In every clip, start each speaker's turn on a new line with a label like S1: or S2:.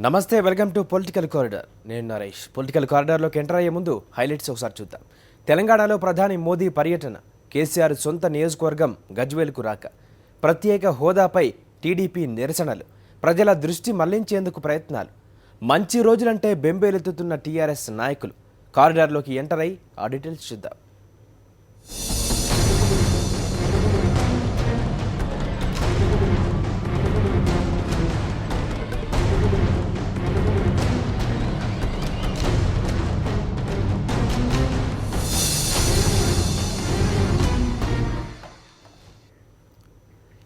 S1: నమస్తే, welcome to political corridor. నేను Naresh. Political కారిడార్లోకి enter అయ్యే ముందు హైలైట్స్ ఒకసారి చూద్దాం. తెలంగాణలో ప్రధాని మోదీ పర్యటన, కేసీఆర్ సొంత నియోజకవర్గం గజ్వేల్కు రాక, ప్రత్యేక హోదాపై టీడీపీ నిరసనలు, ప్రజల దృష్టి మళ్లించేందుకు ప్రయత్నాలు, మంచి రోజులంటే బెంబేలెత్తుతున్న టీఆర్ఎస్ నాయకులు. కారిడార్లోకి ఎంటర్ అయి ఆ డీటెయిల్స్ చూద్దాం.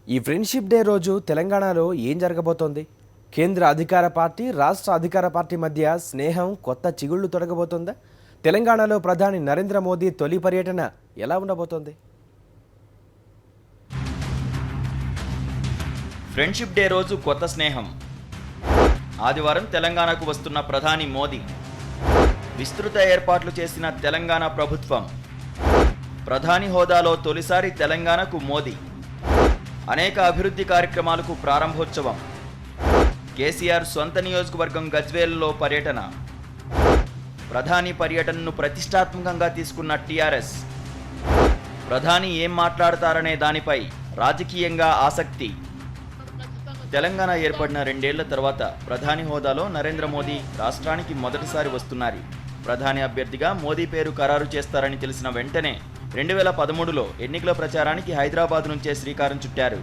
S1: ఈ ఫ్రెండ్షిప్ డే రోజు తెలంగాణలో ఏం జరగబోతోంది? కేంద్ర అధికార పార్టీ, రాష్ట్ర అధికార పార్టీ మధ్య స్నేహం కొత్త చిగుళ్లు తొడగబోతోందా? తెలంగాణలో ప్రధాని నరేంద్ర మోదీ తొలి పర్యటన ఎలా ఉండబోతోంది?
S2: ఫ్రెండ్షిప్ డే రోజు కొత్త స్నేహం. ఆదివారం తెలంగాణకు వస్తున్న ప్రధాని మోదీ. విస్తృత ఏర్పాట్లు చేసిన తెలంగాణ ప్రభుత్వం. ప్రధాని హోదాలో తొలిసారి తెలంగాణకు మోదీ. అనేక అభివృద్ధి కార్యక్రమాలకు ప్రారంభోత్సవం. కేసీఆర్ సొంత నియోజకవర్గం గజ్వేల్లో పర్యటన. ప్రధాని పర్యటనను ప్రతిష్టాత్మకంగా తీసుకున్న టీఆర్ఎస్. ప్రధాని ఏం మాట్లాడతారనే దానిపై రాజకీయంగా ఆసక్తి. తెలంగాణ ఏర్పడిన 2 ఏళ్ల తర్వాత ప్రధాని హోదాలో నరేంద్ర మోదీ రాష్ట్రానికి మొదటిసారి వస్తున్నారు. ప్రధాని అభ్యర్థిగా మోదీ పేరు ఖరారు చేస్తారని తెలిసిన వెంటనే 2013లో ఎన్నికల ప్రచారానికి హైదరాబాద్ నుంచే శ్రీకారం చుట్టారు.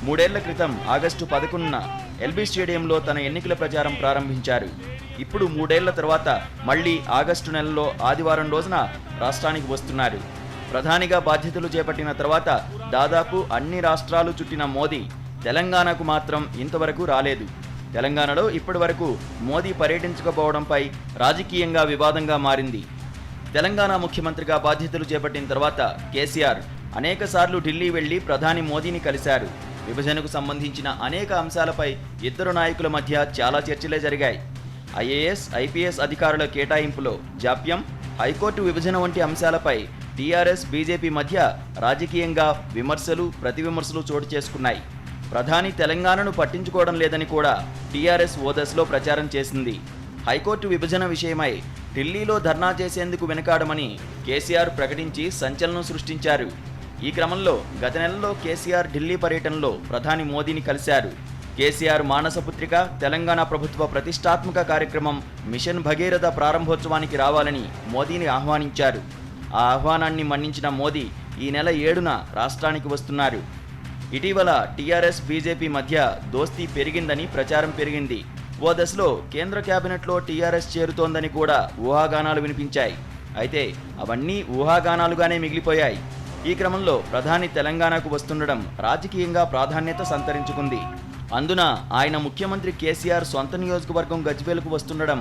S2: 3 ఏళ్ల క్రితం ఆగస్టు 11న ఎల్బీ స్టేడియంలో తన ఎన్నికల ప్రచారం ప్రారంభించారు. ఇప్పుడు 3 ఏళ్ల తర్వాత మళ్లీ ఆగస్టు నెలలో ఆదివారం రోజున రాష్ట్రానికి వస్తున్నారు. ప్రధానిగా బాధ్యతలు చేపట్టిన తర్వాత దాదాపు అన్ని రాష్ట్రాలు చుట్టిన మోదీ తెలంగాణకు మాత్రం ఇంతవరకు రాలేదు. తెలంగాణలో ఇప్పటి వరకు మోదీ పర్యటించకపోవడంపై రాజకీయంగా వివాదంగా మారింది. తెలంగాణ ముఖ్యమంత్రిగా బాధ్యతలు చేపట్టిన తర్వాత కేసీఆర్ అనేకసార్లు ఢిల్లీ వెళ్లి ప్రధాని మోదీని కలిశారు. విభజనకు సంబంధించిన అనేక అంశాలపై ఇద్దరు నాయకుల మధ్య చాలా చర్చలే జరిగాయి. ఐఏఎస్, ఐపీఎస్ అధికారుల కేటాయింపులో జాప్యం, హైకోర్టు విభజన వంటి అంశాలపై టీఆర్ఎస్, బీజేపీ మధ్య రాజకీయంగా విమర్శలు, ప్రతివిమర్శలు చోటు చేసుకున్నాయి. ప్రధాని తెలంగాణను పట్టించుకోవడం లేదని కూడా టీఆర్ఎస్ ఓ దశలో ప్రచారం చేసింది. హైకోర్టు విభజన విషయమై ఢిల్లీలో ధర్నా చేసేందుకు వెనుకాడమని కేసీఆర్ ప్రకటించి సంచలనం సృష్టించారు. ఈ క్రమంలో గత నెలలో కేసీఆర్ ఢిల్లీ పర్యటనలో ప్రధాని మోదీని కలిశారు. కేసీఆర్ మానసపుత్రిక తెలంగాణ ప్రభుత్వ ప్రతిష్టాత్మక కార్యక్రమం మిషన్ భగీరథ ప్రారంభోత్సవానికి రావాలని మోదీని ఆహ్వానించారు. ఆ ఆహ్వానాన్ని మన్నించిన మోదీ ఈ నెల 7న రాష్ట్రానికి వస్తున్నారు. ఇటీవల టీఆర్ఎస్, బీజేపీ మధ్య దోస్తీ పెరిగిందని ప్రచారం పెరిగింది. ఓ దశలో కేంద్ర కేబినెట్లో టీఆర్ఎస్ చేరుతోందని కూడా ఊహాగానాలు వినిపించాయి. అయితే అవన్నీ ఊహాగానాలుగానే మిగిలిపోయాయి. ఈ క్రమంలో ప్రధాని తెలంగాణకు వస్తుండడం రాజకీయంగా ప్రాధాన్యత సంతరించుకుంది. అందున ఆయన ముఖ్యమంత్రి కేసీఆర్ సొంత నియోజకవర్గం గజ్వేల్కు వస్తుండడం,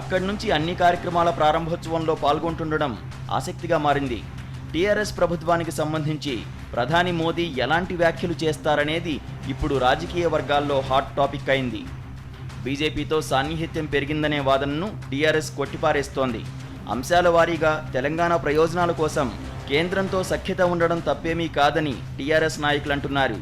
S2: అక్కడి నుంచి అన్ని కార్యక్రమాల ప్రారంభోత్సవంలో పాల్గొంటుండడం ఆసక్తిగా మారింది. టీఆర్ఎస్ ప్రభుత్వానికి సంబంధించి ప్రధాని మోదీ ఎలాంటి వ్యాఖ్యలు చేస్తారనేది ఇప్పుడు రాజకీయ వర్గాల్లో హాట్ టాపిక్ అయింది. బీజేపీతో సాన్నిహిత్యం పెరిగిందనే వాదనను టీఆర్ఎస్ కొట్టిపారేస్తోంది. అంశాల వారీగా తెలంగాణ ప్రయోజనాల కోసం కేంద్రంతో సఖ్యత ఉండడం తప్పేమీ కాదని టీఆర్ఎస్ నాయకులు అంటున్నారు.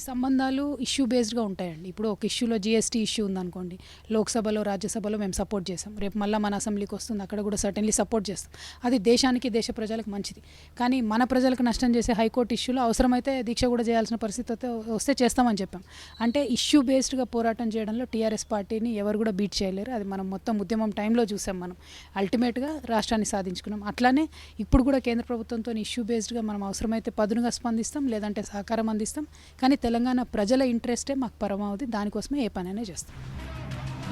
S3: సంబంధాలు ఇష్యూ బేస్డ్గా ఉంటాయండి. ఇప్పుడు ఒక ఇష్యూలో జీఎస్టీ ఇష్యూ ఉందనుకోండి, లోక్సభలో, రాజ్యసభలో మేము సపోర్ట్ చేసాం. రేపు మళ్ళీ మన అసెంబ్లీకి వస్తుంది, అక్కడ కూడా సర్టన్లీ సపోర్ట్ చేస్తాం. అది దేశానికి, దేశ ప్రజలకు మంచిది. కానీ మన ప్రజలకు నష్టం చేసే హైకోర్టు ఇష్యూలో అవసరమైతే దీక్ష కూడా చేయాల్సిన పరిస్థితి వస్తే చేస్తామని చెప్పాం. అంటే ఇష్యూ బేస్డ్గా పోరాటం చేయడంలో టీఆర్ఎస్ పార్టీని ఎవరు కూడా బీట్ చేయలేరు. అది మనం మొత్తం ఉద్యమం టైంలో చూసాం. మనం అల్టిమేట్గా రాష్ట్రాన్ని సాధించుకున్నాం. అట్లానే ఇప్పుడు కూడా కేంద్ర ప్రభుత్వంతో ఇష్యూ బేస్డ్గా మనం అవసరమైతే పదునుగా స్పందిస్తాం, లేదంటే సహకారం అందిస్తాం. కానీ తెలంగాణ ప్రజల ఇంట్రెస్టే మాకు పరమావధి. దానికోసమే ఏ పనైనా చేస్తాం.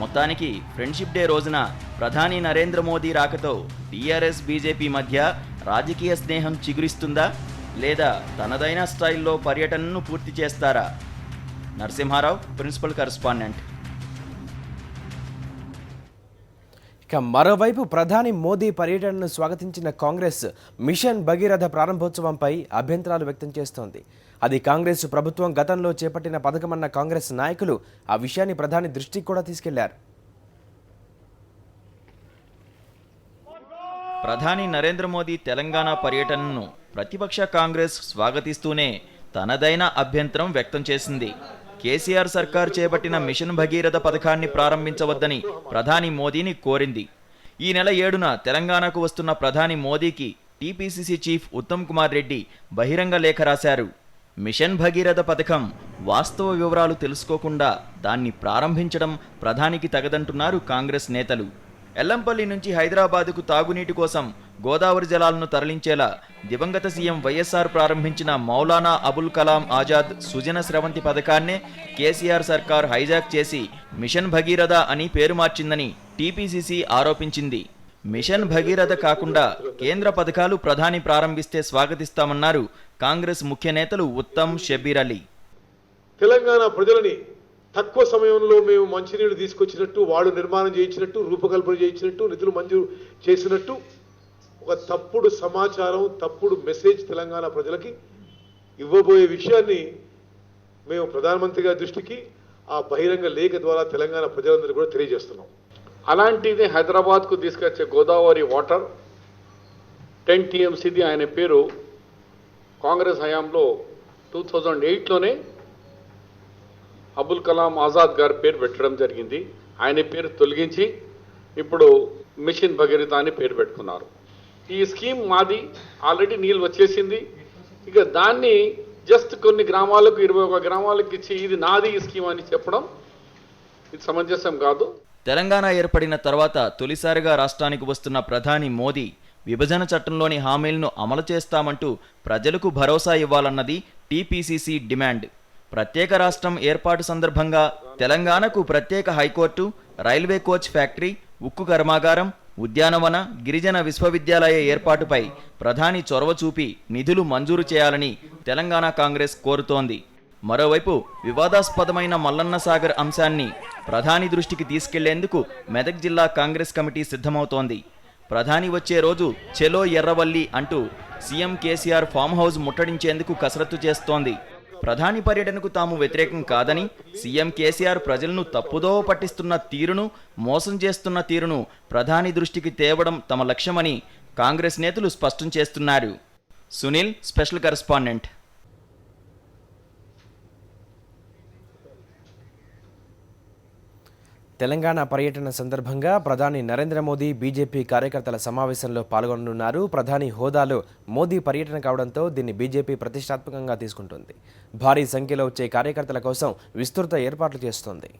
S2: మొత్తానికి ఫ్రెండ్షిప్ డే రోజున ప్రధాని నరేంద్ర మోదీ రాకతో టీఆర్ఎస్, బీజేపీ మధ్య రాజకీయ స్నేహం చిగురిస్తుందా, లేదా తనదైన స్టైల్లో పర్యటనను పూర్తి చేస్తారా? Narasimha Rao, principal correspondent.
S1: ఇక మరోవైపు ప్రధాని మోదీ పర్యటనను స్వాగతించిన కాంగ్రెస్ మిషన్ భగీరథ ప్రారంభోత్సవంపై అభ్యంతరాలు వ్యక్తం చేస్తోంది. అది కాంగ్రెస్ ప్రభుత్వం గతంలో చేపట్టిన పథకమన్న కాంగ్రెస్ నాయకులు ఆ విషయాన్ని ప్రధాని దృష్టికి కూడా తీసుకెళ్లారు.
S2: ప్రధాని నరేంద్ర మోదీ తెలంగాణ పర్యటనను ప్రతిపక్ష కాంగ్రెస్ స్వాగతిస్తూనే తనదైన అభ్యంతరం వ్యక్తం చేసింది. కేసీఆర్ సర్కారు చేపట్టిన మిషన్ భగీరథ పథకాన్ని ప్రారంభించవద్దని ప్రధాని మోదీని కోరింది. ఈ నెల 7న తెలంగాణకు వస్తున్న ప్రధాని మోదీకి టీపీసీసీ చీఫ్ ఉత్తమ్ కుమార్ రెడ్డి బహిరంగ లేఖ రాశారు. మిషన్ భగీరథ పథకం వాస్తవ వివరాలు తెలుసుకోకుండా దాన్ని ప్రారంభించడం ప్రధానికి తగదంటున్నారు కాంగ్రెస్ నేతలు. ఎల్లంపల్లి నుంచి హైదరాబాదుకు తాగునీటి కోసం గోదావరి జలాలను తరలించేలా దివంగత సీఎం వైఎస్ఆర్ ప్రారంభించిన మౌలానా అబుల్ కలాం ఆజాద్ సుజన స్రవంతి పథకాన్నే కేసీఆర్ సర్కార్ హైజాక్ చేసి మిషన్ భగీరథ అని పేరు మార్చిందని టీపీసీసీ ఆరోపించింది. మిషన్ భగీరథ కాకుండా కేంద్ర పథకాలు ప్రధాని ప్రారంభిస్తే స్వాగతిస్తామన్నారు కాంగ్రెస్ ముఖ్య నేతలు ఉత్తమ్, షబ్బీర్ అలీ.
S4: తెలంగాణ ప్రజలని తక్కువ సమయంలో మేము మంచినీళ్లు తీసుకొచ్చినట్టు, వాళ్ళు నిర్మాణం చేయించినట్టు, రూపకల్పన చేయించినట్టు, నిధులు మంజూరు చేసినట్టు ఒక తప్పుడు సమాచారం, తప్పుడు మెసేజ్ తెలంగాణ ప్రజలకి ఇవ్వబోయే విషయాన్ని మేము ప్రధానమంత్రి గారి దృష్టికి ఆ బహిరంగ లేఖ ద్వారా తెలంగాణ ప్రజలందరూ కూడా తెలియజేస్తున్నాం.
S5: అలాంటిది హైదరాబాద్కు తీసుకొచ్చే గోదావరి వాటర్ 10 TMCది ఆయన పేరు కాంగ్రెస్ హయాంలో 2008లోనే అబుల్ కలాం ఆజాద్ గారి పేరు పెట్టడం జరిగింది. ఆయన పేరు తొలగించి ఇప్పుడు మిషన్ భగీరథ అని పేరు పెట్టుకున్నారు. ఈ స్కీమ్ మాది, ఆల్రెడీ నీళ్ళు వచ్చేసింది. ఇక దాన్ని జస్ట్ కొన్ని గ్రామాలకు 21 గ్రామాలకు ఇచ్చి ఇది నాది ఈ స్కీమ్ అని చెప్పడం ఇది సమంజసం కాదు.
S2: తెలంగాణ ఏర్పడిన తర్వాత తొలిసారిగా రాష్ట్రానికి వస్తున్న ప్రధాని మోదీ విభజన చట్టంలోని హామీలను అమలు చేస్తామంటూ ప్రజలకు భరోసా ఇవ్వాలన్నది టీపీసీసీ డిమాండ్. ప్రత్యేక రాష్ట్రం ఏర్పాటు సందర్భంగా తెలంగాణకు ప్రత్యేక హైకోర్టు, రైల్వే కోచ్ ఫ్యాక్టరీ, ఉక్కు కర్మాగారం, ఉద్యానవన, గిరిజన విశ్వవిద్యాలయ ఏర్పాటుపై ప్రధాని చొరవ చూపి నిధులు మంజూరు చేయాలని తెలంగాణ కాంగ్రెస్ కోరుతోంది. మరోవైపు వివాదాస్పదమైన మల్లన్న సాగర్ అంశాన్ని ప్రధాని దృష్టికి తీసుకెళ్లేందుకు మెదక్ జిల్లా కాంగ్రెస్ కమిటీ సిద్ధమవుతోంది. ప్రధాని వచ్చే రోజు చెలో ఎర్రవల్లి అంటూ సీఎం కేసీఆర్ ఫామ్ హౌస్ ముట్టడించేందుకు కసరత్తు చేస్తోంది. ప్రధాని పర్యటనకు తాము వ్యతిరేకం కాదని, సీఎం కేసీఆర్ ప్రజలను తప్పుదోవ పట్టిస్తున్న తీరును, మోసం చేస్తున్న తీరును ప్రధాని దృష్టికి తేవడం తమ లక్ష్యమని కాంగ్రెస్ నేతలు స్పష్టం చేస్తున్నారు. Sunil, special correspondent.
S1: తెలంగాణ పర్యటన సందర్భంగా ప్రధాని నరేంద్ర మోదీ బీజేపీ కార్యకర్తల సమావేశంలో పాల్గొననున్నారు. ప్రధాని హోదాలో మోదీ పర్యటన కావడంతో దీన్ని బీజేపీ ప్రతిష్టాత్మకంగా తీసుకుంటుంది. భారీ సంఖ్యలో వచ్చే కార్యకర్తల కోసం విస్తృత ఏర్పాట్లు చేస్తోంది.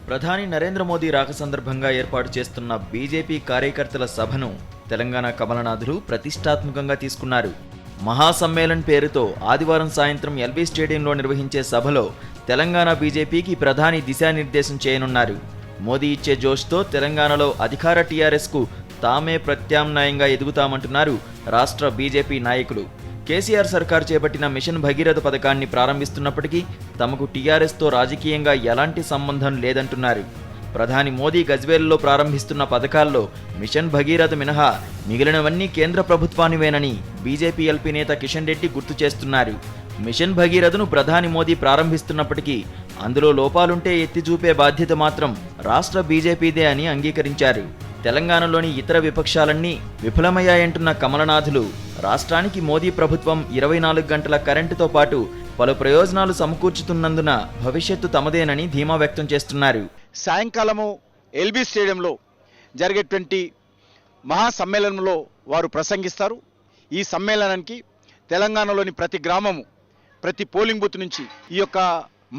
S2: ప్రధాని నరేంద్ర మోదీ రాక సందర్భంగా ఏర్పాటు చేస్తున్న బీజేపీ కార్యకర్తల సభను తెలంగాణ కమలనాథులు ప్రతిష్టాత్మకంగా తీసుకున్నారు. మహాసమ్మేళన్ పేరుతో ఆదివారం సాయంత్రం ఎల్బీ స్టేడియంలో నిర్వహించే సభలో తెలంగాణ బీజేపీకి ప్రధాని దిశానిర్దేశం చేయనున్నారు. మోదీ ఇచ్చే జోష్తో తెలంగాణలో అధికార టీఆర్ఎస్కు తామే ప్రత్యామ్నాయంగా ఎదుగుతామంటున్నారు రాష్ట్ర బీజేపీ నాయకులు. కేసీఆర్ సర్కార్ చేపట్టిన మిషన్ భగీరథ పథకాన్ని ప్రారంభిస్తున్నప్పటికీ తమకు టీఆర్ఎస్తో రాజకీయంగా ఎలాంటి సంబంధం లేదంటున్నారు. ప్రధాని మోదీ గజ్వేల్లో ప్రారంభిస్తున్న పథకాల్లో మిషన్ భగీరథ మినహా మిగిలినవన్నీ కేంద్ర ప్రభుత్వానివేనని బీజేపీ ఎల్పీ నేత కిషన్ రెడ్డి గుర్తు చేస్తున్నారు. మిషన్ భగీరథను ప్రధాని మోదీ ప్రారంభిస్తున్నప్పటికీ అందులో లోపాలుంటే ఎత్తి చూపే బాధ్యత మాత్రం రాష్ట్ర బీజేపీదే అని అంగీకరించారు. తెలంగాణలోని ఇతర విపక్షాలన్నీ విఫలమయ్యాయంటున్న కమలనాథులు రాష్ట్రానికి మోదీ ప్రభుత్వం 24 గంటల కరెంటుతో పాటు పలు ప్రయోజనాలు సమకూర్చుతున్నందున భవిష్యత్తు తమదేనని ధీమా వ్యక్తం చేస్తున్నారు.
S6: సాయంకాలము ఎల్బీ స్టేడియంలో జరిగేటువంటి మహాసమ్మేళనంలో వారు ప్రసంగిస్తారు. ఈ సమ్మేళనానికి తెలంగాణలోని ప్రతి గ్రామము, ప్రతి పోలింగ్ బూత్ నుంచి ఈ యొక్క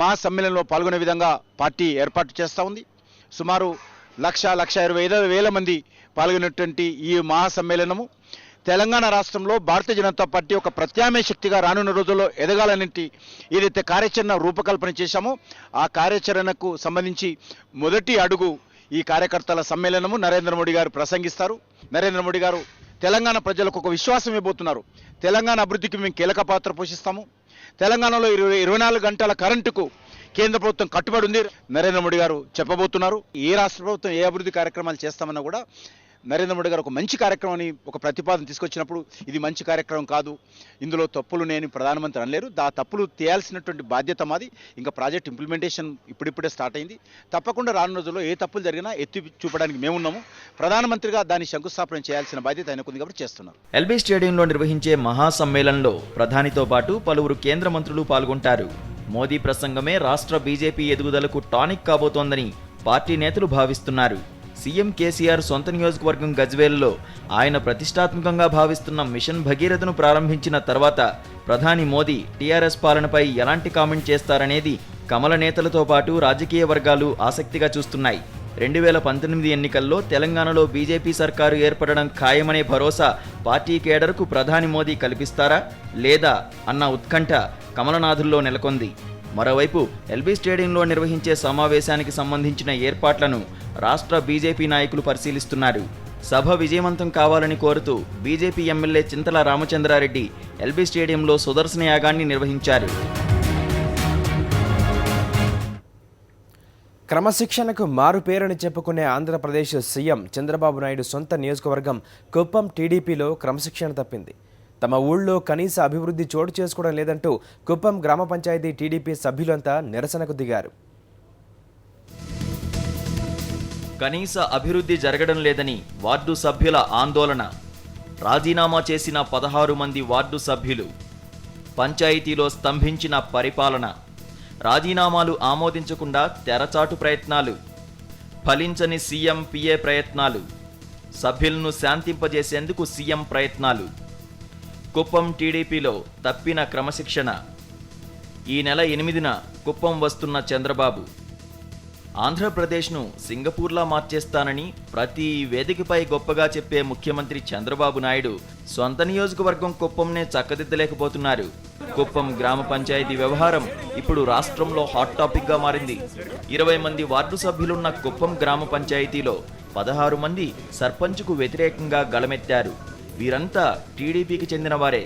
S6: మహాసమ్మేళనంలో పాల్గొనే విధంగా పార్టీ ఏర్పాటు చేస్తూ ఉంది. సుమారు 1,25,000 మంది పాల్గొనేటువంటి ఈ మహాసమ్మేళనము తెలంగాణ రాష్ట్రంలో భారతీయ జనతా పార్టీ ఒక ప్రత్యామ్నాయ శక్తిగా రానున్న రోజుల్లో ఎదగాలనేటి ఏదైతే కార్యాచరణ రూపకల్పన చేశామో ఆ కార్యాచరణకు సంబంధించి మొదటి అడుగు ఈ కార్యకర్తల సమ్మేళనము నరేంద్ర మోడీ గారు ప్రసంగిస్తారు. నరేంద్ర మోడీ గారు తెలంగాణ ప్రజలకు ఒక విశ్వాసం ఇవ్వబోతున్నారు. తెలంగాణ అభివృద్ధికి మేము కీలక పాత్ర పోషిస్తాము. తెలంగాణలో 24 గంటల కరెంటుకు కేంద్ర ప్రభుత్వం కట్టుబడి ఉంది నరేంద్ర మోడీ గారు చెప్పబోతున్నారు. ఏ రాష్ట్ర ప్రభుత్వం ఏ అభివృద్ధి కార్యక్రమాలు చేస్తామన్నా కూడా నరేంద్ర మోడీ గారు ఒక మంచి కార్యక్రమాన్ని ఒక ప్రతిపాదన తీసుకొచ్చినప్పుడు ఇది మంచి కార్యక్రమం కాదు, ఇందులో తప్పులు నేను ప్రధానమంత్రి అనలేరు, తప్పులు తేయాల్సినటువంటి బాధ్యత మాది. ఇంకా ప్రాజెక్ట్ ఇంప్లిమెంటేషన్ ఇప్పుడిప్పుడే స్టార్ట్ అయింది. తప్పకుండా రానున్న రోజుల్లో ఏ తప్పులు జరిగినా ఎత్తి చూపడానికి మేమున్నాము. ప్రధానమంత్రిగా దాన్ని శంకుస్థాపన చేయాల్సిన బాధ్యత ఆయనకు ఉంది కాబట్టి చేస్తున్నారు.
S2: ఎల్బీ స్టేడియంలో నిర్వహించే మహాసమ్మేళనంలో ప్రధానితో పాటు పలువురు కేంద్ర మంత్రులు పాల్గొంటారు. మోదీ ప్రసంగమే రాష్ట్ర బీజేపీ ఎదుగుదలకు టానిక్ కాబోతోందని పార్టీ నేతలు భావిస్తున్నారు. సీఎం కేసీఆర్ సొంత నియోజకవర్గం గజ్వేల్లో ఆయన ప్రతిష్టాత్మకంగా భావిస్తున్న మిషన్ భగీరథను ప్రారంభించిన తర్వాత ప్రధాని మోదీ టీఆర్ఎస్ పాలనపై ఎలాంటి కామెంట్ చేస్తారనేది కమల నేతలతో పాటు రాజకీయ వర్గాలు ఆసక్తిగా చూస్తున్నాయి. 2019 ఎన్నికల్లో తెలంగాణలో బీజేపీ సర్కారు ఏర్పడడం ఖాయమనే భరోసా పార్టీ కేడర్కు ప్రధాని మోదీ కల్పిస్తారా లేదా అన్న ఉత్కంఠ కమలనాథుల్లో నెలకొంది. మరోవైపు ఎల్బీ స్టేడియంలో నిర్వహించే సమావేశానికి సంబంధించిన ఏర్పాట్లను రాష్ట్ర బీజేపీ నాయకులు పరిశీలిస్తున్నారు. సభ విజయవంతం కావాలని కోరుతూ బీజేపీ ఎమ్మెల్యే చింతల రామచంద్రారెడ్డి ఎల్బీ స్టేడియంలో సుదర్శన యాగాన్ని నిర్వహించారు.
S1: క్రమశిక్షణకు మారుపేరని చెప్పుకునే ఆంధ్రప్రదేశ్ సీఎం చంద్రబాబు నాయుడు సొంత నియోజకవర్గం కుప్పం టీడీపీలో క్రమశిక్షణ తప్పింది. తమ ఊళ్ళో కనీస అభివృద్ధి చోటు చేసుకోవడం లేదంటూ కుప్పం గ్రామ పంచాయతీ టీడీపీ సభ్యులంతా నిరసనకు దిగారు.
S2: కనీస అభివృద్ధి జరగడం లేదని వార్డు సభ్యుల ఆందోళన. రాజీనామా చేసిన 16 మంది వార్డు సభ్యులు. పంచాయతీలో స్తంభించిన పరిపాలన. రాజీనామాలు ఆమోదించకుండా తెరచాటు ప్రయత్నాలు. ఫలించని సీఎం పీఏ ప్రయత్నాలు. సభ్యులను శాంతింపజేసేందుకు సీఎం ప్రయత్నాలు. కుప్పం టీడీపీలో తప్పిన క్రమశిక్షణ. ఈ నెల 8న కుప్పం వస్తున్న చంద్రబాబు ఆంధ్రప్రదేశ్ను సింగపూర్లా మార్చేస్తానని ప్రతి వేదికపై గొప్పగా చెప్పే ముఖ్యమంత్రి చంద్రబాబు నాయుడు సొంత నియోజకవర్గం కుప్పంనే చక్కదిద్దలేకపోతున్నారు. కుప్పం గ్రామ పంచాయతీ వ్యవహారం ఇప్పుడు రాష్ట్రంలో హాట్ టాపిక్గా మారింది. 20 మంది వార్డు సభ్యులున్న కుప్పం గ్రామ పంచాయతీలో 16 మంది సర్పంచ్కు వ్యతిరేకంగా గళమెత్తారు. వీరంతా టీడీపీకి చెందిన వారే.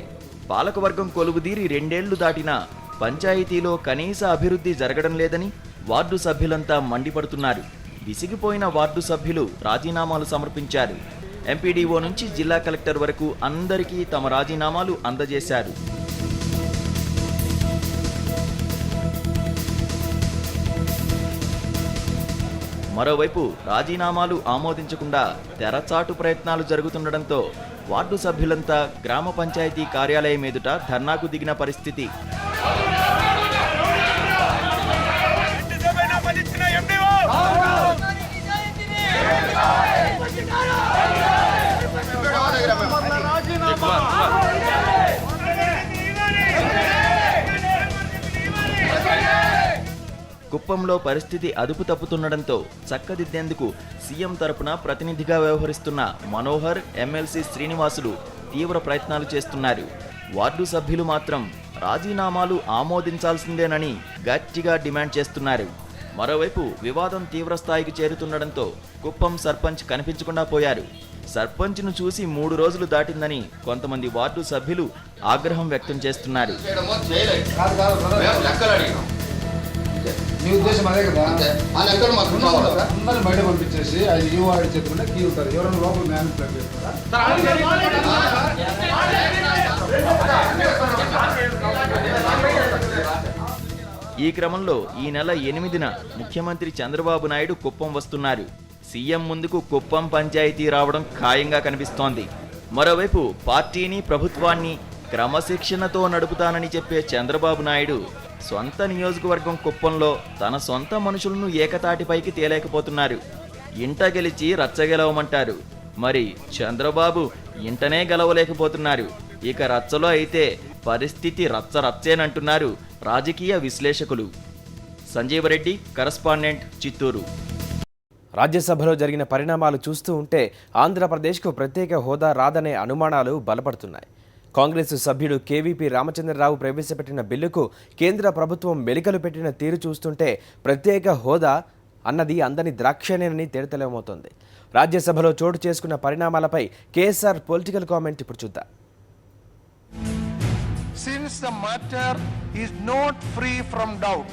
S2: పాలకవర్గం కొలువుదీరి 2 ఏళ్లు దాటినా పంచాయతీలో కనీస అభివృద్ధి జరగడం లేదని వార్డు సభ్యులంతా మండిపడుతున్నారు. విసిగిపోయిన వార్డు సభ్యులు రాజీనామాలు సమర్పించారు. ఎంపీడీఓ నుంచి జిల్లా కలెక్టర్ వరకు అందరికీ తమ రాజీనామాలు అందజేశారు. మరోవైపు రాజీనామాలు ఆమోదించకుండా తెరచాటు ప్రయత్నాలు జరుగుతుండటంతో వార్డు సభ్యులంతా గ్రామ పంచాయతీ కార్యాలయం ఎదుట ధర్నాకు దిగిన పరిస్థితి. కుప్పంలో పరిస్థితి అదుపు తప్పుతుండటంతో చక్కదిద్దేందుకు సీఎం తరపున ప్రతినిధిగా వ్యవహరిస్తున్న మనోహర్, ఎమ్మెల్సీ శ్రీనివాసులు తీవ్ర ప్రయత్నాలు చేస్తున్నారు. వార్డు సభ్యులు మాత్రం రాజీనామాలు ఆమోదించాల్సిందేనని గట్టిగా డిమాండ్ చేస్తున్నారు. మరోవైపు వివాదం తీవ్రస్థాయికి చేరుతుండటంతో కుప్పం సర్పంచ్ కనిపించకుండా పోయారు. సర్పంచ్ను చూసి 3 రోజులు దాటిందని కొంతమంది వార్డు సభ్యులు ఆగ్రహం వ్యక్తం చేస్తున్నారు.
S7: మీ ఉద్దేశం అదే కదా, అందరిని బయట పంపించేసి అది ఈ వాడి చెప్పుకుంటే కీ ఉంటారు. ఎవరైనా లోపల మ్యానిపులేట్ చేస్తారా?
S2: ఈ క్రమంలో ఈ నెల 8న ముఖ్యమంత్రి చంద్రబాబు నాయుడు కుప్పం వస్తున్నారు. సీఎం ముందుకు కుప్పం పంచాయతీ రావడం ఖాయంగా కనిపిస్తోంది. మరోవైపు పార్టీని, ప్రభుత్వాన్ని క్రమశిక్షణతో నడుపుతానని చెప్పే చంద్రబాబు నాయుడు సొంత నియోజకవర్గం కుప్పంలో తన సొంత మనుషులను ఏకతాటిపైకి తేలేకపోతున్నారు. ఇంట గెలిచి రచ్చగెలవమంటారు. మరి చంద్రబాబు ఇంటనే గెలవలేకపోతున్నారు. ఇక రచ్చలో అయితే పరిస్థితి రచ్చరచ్చేనంటున్నారు రాజకీయ విశ్లేషకులు. సంజీవరెడ్డి, కరస్పాండెంట్, చిత్తూరు.
S1: రాజ్యసభలో జరిగిన పరిణామాలు చూస్తూ ఉంటే ఆంధ్రప్రదేశ్కు ప్రత్యేక హోదా రాదనే అనుమానాలు బలపడుతున్నాయి. కాంగ్రెస్ సభ్యుడు కేవీపీ రామచంద్రరావు ప్రవేశపెట్టిన బిల్లుకు కేంద్ర ప్రభుత్వం మెలికలు పెట్టిన తీరు చూస్తుంటే ప్రత్యేక హోదా అన్నది అందని ద్రాక్షనేనని తేటతెల్లమవుతోంది. రాజ్యసభలో చోటు చేసుకున్న పరిణామాలపై కేఎస్ఆర్ పొలిటికల్ కామెంట్ ఇప్పుడు చూద్దాం.
S8: Since the matter is not free from doubt,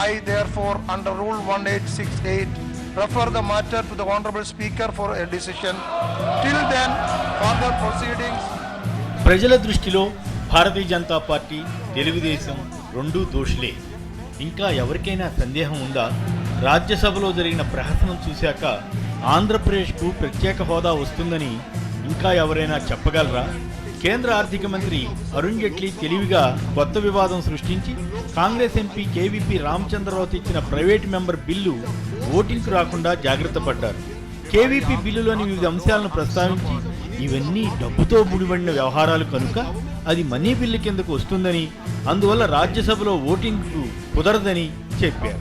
S8: I therefore under Rule 1868 refer the matter to the Honorable Speaker for a decision. Till then, further proceedings.
S9: ప్రజల దృష్టిలో భారతీయ జనతా పార్టీ, తెలుగుదేశం రెండూ దోషులే. ఇంకా ఎవరికైనా సందేహం ఉందా? రాజ్యసభలో జరిగిన ప్రహసనం చూశాక ఆంధ్రప్రదేశ్కు ప్రత్యేక హోదా వస్తుందని ఇంకా ఎవరైనా చెప్పగలరా? కేంద్ర ఆర్థిక మంత్రి అరుణ్ జైట్లీ తెలివిగా కొత్త వివాదం సృష్టించి కాంగ్రెస్ ఎంపీ కేవీపీ రామచంద్రరావు తెచ్చిన ప్రైవేట్ మెంబర్ బిల్లు ఓటింగ్కు రాకుండా జాగ్రత్త పడ్డారు. కేవీపీ బిల్లులోని వివిధ అంశాలను ప్రస్తావించి ఇవన్నీ డబ్బుతో ముడిపడిన వ్యవహారాలు కనుక అది మనీ బిల్లు కిందకు వస్తుందని, అందువల్ల రాజ్యసభలో ఓటింగ్కు కుదరదని చెప్పారు.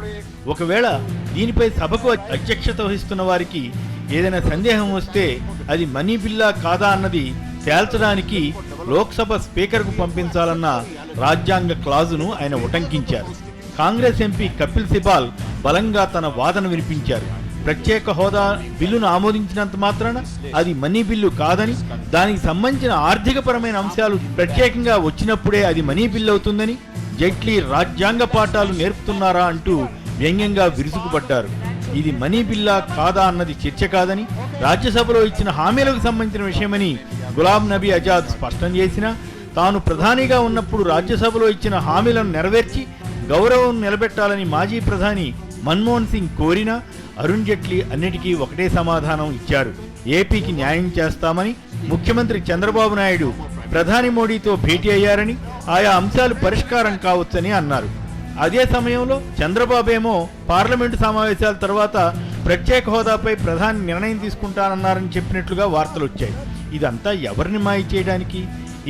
S9: ఒకవేళ దీనిపై సభకు అధ్యక్షత వహిస్తున్న వారికి ఏదైనా సందేహం వస్తే అది మనీ బిల్లా కాదా అన్నది తేల్చడానికి లోక్సభ స్పీకర్కు పంపించాలన్న రాజ్యాంగ క్లాజును ఆయన ఉటంకించారు. కాంగ్రెస్ ఎంపీ కపిల్ సిబాల్ బలంగా తన వాదన వినిపించారు. ప్రత్యేక హోదా బిల్లును ఆమోదించినంత మాత్రాన అది మనీ బిల్లు కాదని, దానికి సంబంధించిన ఆర్థికపరమైన అంశాలు ప్రత్యేకంగా వచ్చినప్పుడే అది మనీ బిల్లు అవుతుందని జైట్లీ రాజ్యాంగ పాఠాలు నేర్పుతున్నారా అంటూ వ్యంగ్యంగా విరుచుకుపడ్డారు. ఇది మనీ బిల్లా కాదా అన్నది చర్చ కాదని, రాజ్యసభలో ఇచ్చిన హామీలకు సంబంధించిన విషయమని గులాం నబీ ఆజాద్ స్పష్టం చేసినా, తాను ప్రధానిగా ఉన్నప్పుడు రాజ్యసభలో ఇచ్చిన హామీలను నెరవేర్చి గౌరవం నిలబెట్టాలని మాజీ ప్రధాని మన్మోహన్ సింగ్ కోరినా అరుణ్ జైట్లీ అన్నిటికీ ఒకటే సమాధానం ఇచ్చారు. ఏపీకి న్యాయం చేస్తామని ముఖ్యమంత్రి చంద్రబాబు నాయుడు ప్రధాని మోడీతో భేటీ అయ్యారని, ఆయా అంశాలు పరిష్కారం కావచ్చని అన్నారు. అదే సమయంలో చంద్రబాబు ఏమో పార్లమెంటు సమావేశాల తర్వాత ప్రత్యేక హోదాపై ప్రధాని నిర్ణయం తీసుకుంటానన్నారని చెప్పినట్లుగా వార్తలు వచ్చాయి. ఇదంతా ఎవరిని మాయ చేయడానికి?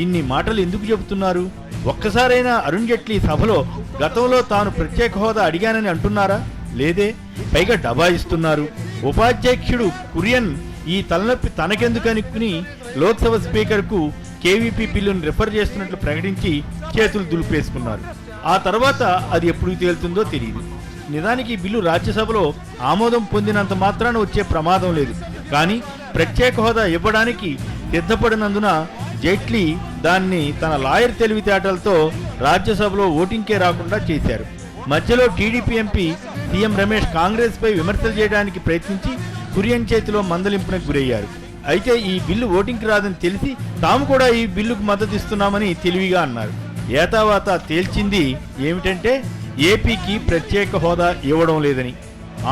S9: ఇన్ని మాటలు ఎందుకు చెబుతున్నారు? ఒక్కసారైనా అరుణ్ జైట్లీ సభలో గతంలో తాను ప్రత్యేక హోదా అడిగానని అంటున్నారా? లేదే. పైగా డబాయిస్తున్నారు. ఉపాధ్యక్షుడు కురియన్ ఈ తలనొప్పి తనకెందుకనుకుని లోక్సభ స్పీకర్కు కేవీపీ బిల్లును రిఫర్ చేస్తున్నట్లు ప్రకటించి చేతులు దులిపేసుకున్నారు. ఆ తర్వాత అది ఎప్పుడు తేలుతుందో తెలియదు. నిజానికి ఈ బిల్లు రాజ్యసభలో ఆమోదం పొందినంత మాత్రాన వచ్చే ప్రమాదం లేదు. కానీ ప్రత్యేక హోదా ఇవ్వడానికి సిద్ధపడినందున జైట్లీ దాన్ని తన లాయర్ తెలివితేటలతో రాజ్యసభలో ఓటింగ్కే రాకుండా చేశారు. మధ్యలో టీడీపీ ఎంపీ సీఎం రమేష్ కాంగ్రెస్పై విమర్శలు చేయడానికి ప్రయత్నించి కురియన్ చేతిలో మందలింపునకు గురయ్యారు. అయితే ఈ బిల్లు ఓటింగ్కి రాదని తెలిసి తాము కూడా ఈ బిల్లుకు మద్దతు ఇస్తున్నామని తెలివిగా అన్నారు. ఏతావాత తేల్చింది ఏమిటంటే ఏపీకి ప్రత్యేక హోదా ఇవ్వడం లేదని.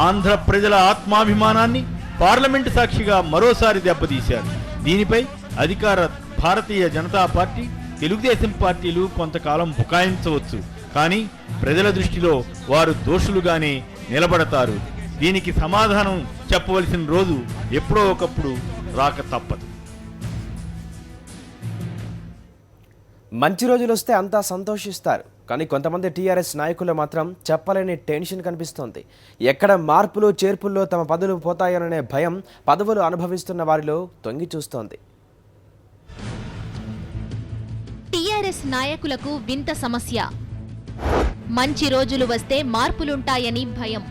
S9: ఆంధ్ర ప్రజల ఆత్మాభిమానాన్ని పార్లమెంటు సాక్షిగా మరోసారి దెబ్బతీశారు. దీనిపై అధికార భారతీయ జనతా పార్టీ, తెలుగుదేశం పార్టీలు కొంతకాలం బుకాయించవచ్చు. కానీ ప్రజల దృష్టిలో వారు దోషులుగానే నిలబడతారు. దీనికి సమాధానం చెప్పవలసిన రోజు ఎప్పుడో ఒకప్పుడు రాక తప్పదు.
S1: మంచి రోజులు వస్తే అంతా సంతోషిస్తారు. కానీ కొంతమంది టీఆర్ఎస్ నాయకులు మాత్రం చెప్పలేని టెన్షన్ కనిపిస్తోంది. ఎక్కడ మార్పులు చేర్పుల్లో తమ పదవులు పోతాయోననే భయం పదవులు అనుభవిస్తున్న వారిలో తొంగి చూస్తోంది.
S10: టీఆర్ఎస్ నాయకులకు వింత సమస్య. మంచి రోజులు వస్తే మార్పులుంటాయని భయం.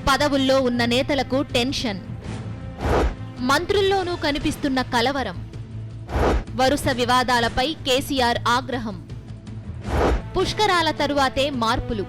S10: పదవుల్లో ఉన్న నేతలకు టెన్షన్. మంత్రుల్లోనూ కనిపిస్తున్న కలవరం. వరుస వివాదాలపై కేసీఆర్ ఆగ్రహం. పుష్కరాల తరువాతే మార్పులు.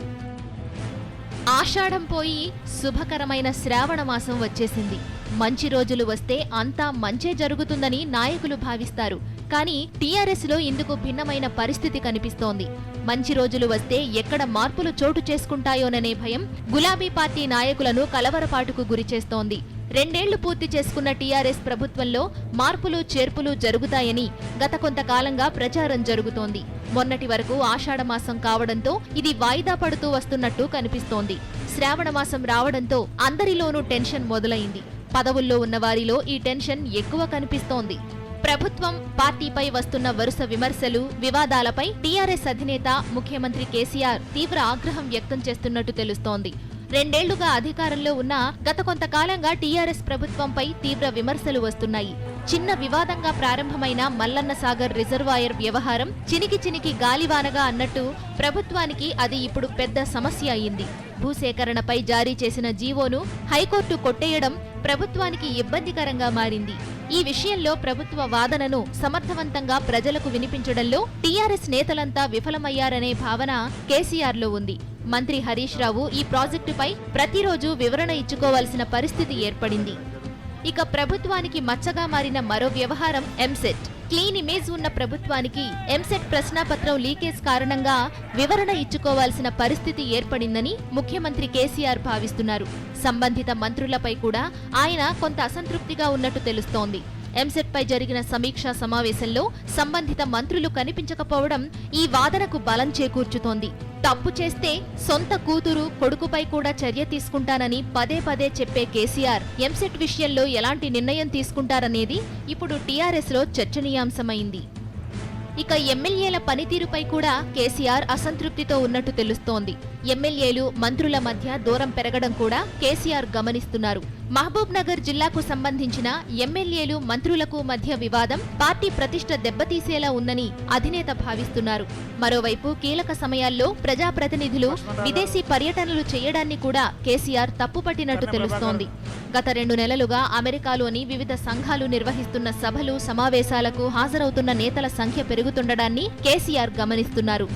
S10: ఆషాఢం పోయి శుభకరమైన శ్రావణ మాసం వచ్చేసింది. మంచి రోజులు వస్తే అంతా మంచే జరుగుతుందని నాయకులు భావిస్తారు. కానీ టీఆర్ఎస్ లో ఇందుకు భిన్నమైన పరిస్థితి కనిపిస్తోంది. మంచి రోజులు వస్తే ఎక్కడ మార్పులు చోటు చేసుకుంటాయోననే భయం గులాబీ పార్టీ నాయకులను కలవరపాటుకు గురిచేస్తోంది. 2 ఏళ్లు పూర్తి చేసుకున్న టీఆర్ఎస్ ప్రభుత్వంలో మార్పులు చేర్పులు జరుగుతాయని గత కొంతకాలంగా ప్రచారం జరుగుతోంది. మొన్నటి వరకు ఆషాఢమాసం కావడంతో ఇది వాయిదా పడుతూ వస్తున్నట్టు కనిపిస్తోంది. శ్రావణమాసం రావడంతో అందరిలోనూ టెన్షన్ మొదలైంది. పదవుల్లో ఉన్న వారిలో ఈ టెన్షన్ ఎక్కువ కనిపిస్తోంది. ప్రభుత్వం, పార్టీపై వస్తున్న వరుస విమర్శలు, వివాదాలపై టీఆర్ఎస్ అధినేత ముఖ్యమంత్రి కేసీఆర్ తీవ్ర ఆగ్రహం వ్యక్తం చేస్తున్నట్టు తెలుస్తోంది. 2 ఏళ్లుగా అధికారంలో ఉన్న గత కొంతకాలంగా టీఆర్ఎస్ ప్రభుత్వంపై తీవ్ర విమర్శలు వస్తున్నాయి. చిన్న వివాదంగా ప్రారంభమైన మల్లన్న సాగర్ రిజర్వాయర్ వ్యవహారం చినికి గాలివానగా అన్నట్టు ప్రభుత్వానికి అది ఇప్పుడు పెద్ద సమస్య అయింది. భూసేకరణపై జారీ చేసిన జీవోను హైకోర్టు కొట్టేయడం ప్రభుత్వానికి ఇబ్బందికరంగా మారింది. ఈ విషయంలో ప్రభుత్వ వాదనను సమర్థవంతంగా ప్రజలకు వినిపించడంలో టీఆర్ఎస్ నేతలంతా విఫలమయ్యారనే భావన కేసీఆర్లో ఉంది. మంత్రి హరీష్ రావు ఈ ప్రాజెక్టుపై ప్రతిరోజు వివరణ ఇచ్చుకోవాల్సిన పరిస్థితి ఏర్పడింది. ఇక ప్రభుత్వానికి మచ్చగా మారిన మరో వ్యవహారం ఎంసెట్. క్లీన్ ఇమేజ్ ఉన్న ప్రభుత్వానికి ఎంసెట్ ప్రశ్నాపత్రం లీకేజ్ కారణంగా వివరణ ఇచ్చుకోవాల్సిన పరిస్థితి ఏర్పడిందని ముఖ్యమంత్రి కేసీఆర్ భావిస్తున్నారు. సంబంధిత మంత్రులపై కూడా ఆయన కొంత అసంతృప్తిగా ఉన్నట్టు తెలుస్తోంది. ఎంసెట్ పై జరిగిన సమీక్షా సమావేశంలో సంబంధిత మంత్రులు కనిపించకపోవడం ఈ వాదనకు బలం చేకూర్చుతోంది. తప్పు చేస్తే సొంత కూతురు కొడుకుపై కూడా చర్య తీసుకుంటానని పదే పదే చెప్పే కేసీఆర్ ఎంసెట్ విషయంలో ఎలాంటి నిర్ణయం తీసుకుంటారనేది ఇప్పుడు టీఆర్ఎస్లో చర్చనీయాంశమైంది. ఇక ఎమ్మెల్యేల పనితీరుపై కూడా కేసీఆర్ అసంతృప్తితో ఉన్నట్టు తెలుస్తోంది. ఎమ్మెల్యేలు మంత్రుల మధ్య దూరం పెరగడం కూడా కేసీఆర్ గమనిస్తున్నారు. మహబూబ్ నగర్ జిల్లాకు సంబంధించిన ఎమ్మెల్యేలు మంత్రులకు మధ్య వివాదం పార్టీ ప్రతిష్ట దెబ్బతీసేలా ఉందని అధినేత భావిస్తున్నారు. మరోవైపు కీలక సమయాల్లో ప్రజాప్రతినిధులు విదేశీ పర్యటనలు చేయడాన్ని కూడా కేసీఆర్ తప్పుపట్టినట్టు తెలుస్తోంది. గత 2 నెలలుగా అమెరికాలోని వివిధ సంఘాలు నిర్వహిస్తున్న సభలు, సమావేశాలకు హాజరవుతున్న నేతల సంఖ్య పెరుగుతుండడాన్ని కేసీఆర్ గమనిస్తున్నారు.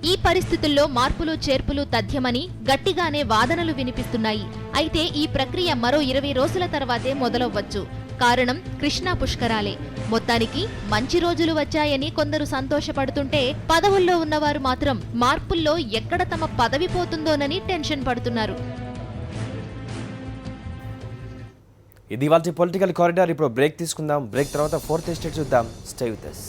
S10: ఈ పరిస్థితుల్లో మార్పులు చేర్పులు తథ్యమని గట్టిగానే వాదనలు వినిపిస్తున్నాయి. అయితే ఈ ప్రక్రియ మరో 20 రోజుల తర్వాతే మొదలవ్వచ్చు. కారణం కృష్ణా పుష్కరాలే. మొత్తానికి మంచి రోజులు వచ్చాయని కొందరు సంతోషపడుతుంటే పదవుల్లో ఉన్నవారు మాత్రం మార్పుల్లో ఎక్కడ తమ పదవి పోతుందోనని టెన్షన్ పడుతున్నారు.
S1: ఇది ఇవాల్టి పొలిటికల్ కారిడార్. ఇప్పుడు బ్రేక్ తీసుకుందాం. బ్రేక్ తర్వాత 4th ఎస్టేట్ చూద్దాం. Stay with us.